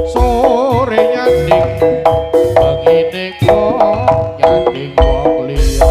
sore nyanding begine kok nyanding wong liya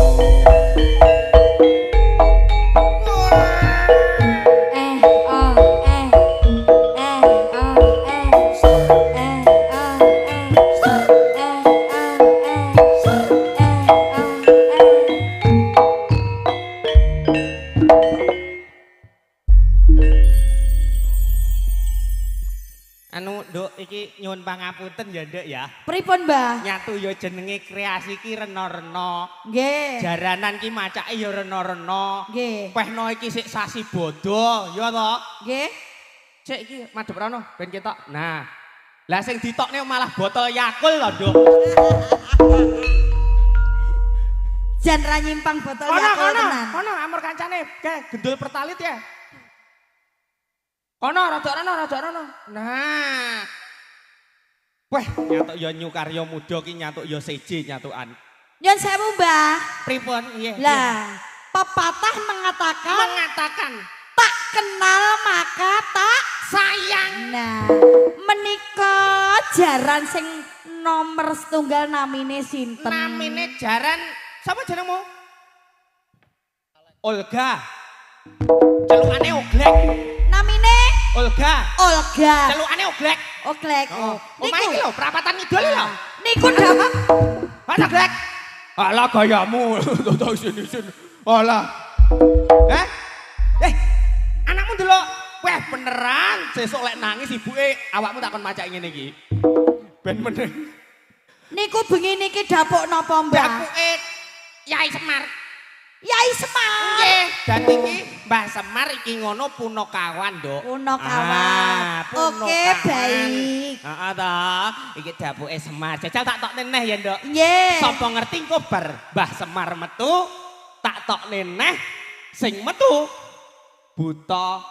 Anu Nduk iki nyuwun pangapunten ya Nduk ya. Pripun, Mbah? Nyatu ya jenenge kreasi ki rena-rena. Nggih. Jaranan ki macake ya rena-rena. Nggih. Pehno iki sik sasi bodo, ya to? Nggih. Cek iki madhep rono ben ketok. Nah. Lah sing ditokne malah botol Yakul lho, Nduk. Jan ra nyimpang botol Yakult tenan. Kono amur kancane, ke gendul pertalit ya. Kono rada rono. Nah. Wah, nyatuk ya nyukarya muda ki nyatuk ya seje nyatukan. Nyun sewu, Mbah. Pripun? Iya. Lah, pepatah mengatakan tak kenal maka tak sayang. Nah, menika jaran sing nomor setunggal namine sinten? Namine jaran sapa jenengmu? Olga. Celukane Oglek. Namine Olga. Celukane Oglek. Oglek. Omahe iki lho, perapatan ngidul lho. Niku dapat Mas Oglek. Alah gayamu. Tok sini. Alah. Anakmu delok. Wah, beneran sesuk lek nangis ibuke awakmu takon macake ngene iki. Ben meneh. niku bengi niki dapuk napa, Mbah? Dapuke Yai Semar. Yai Semar. Nggih, dan iki Mbah Semar iki ngono punakawan, Nduk. Punakawan. Oke, baik. Heeh ta. Iki dapuke Semar. Jajal tak tokne neh ya, Nduk. Nggih. Sapa ngerti engko bar Mbah Semar metu, tak tokne neh sing metu buta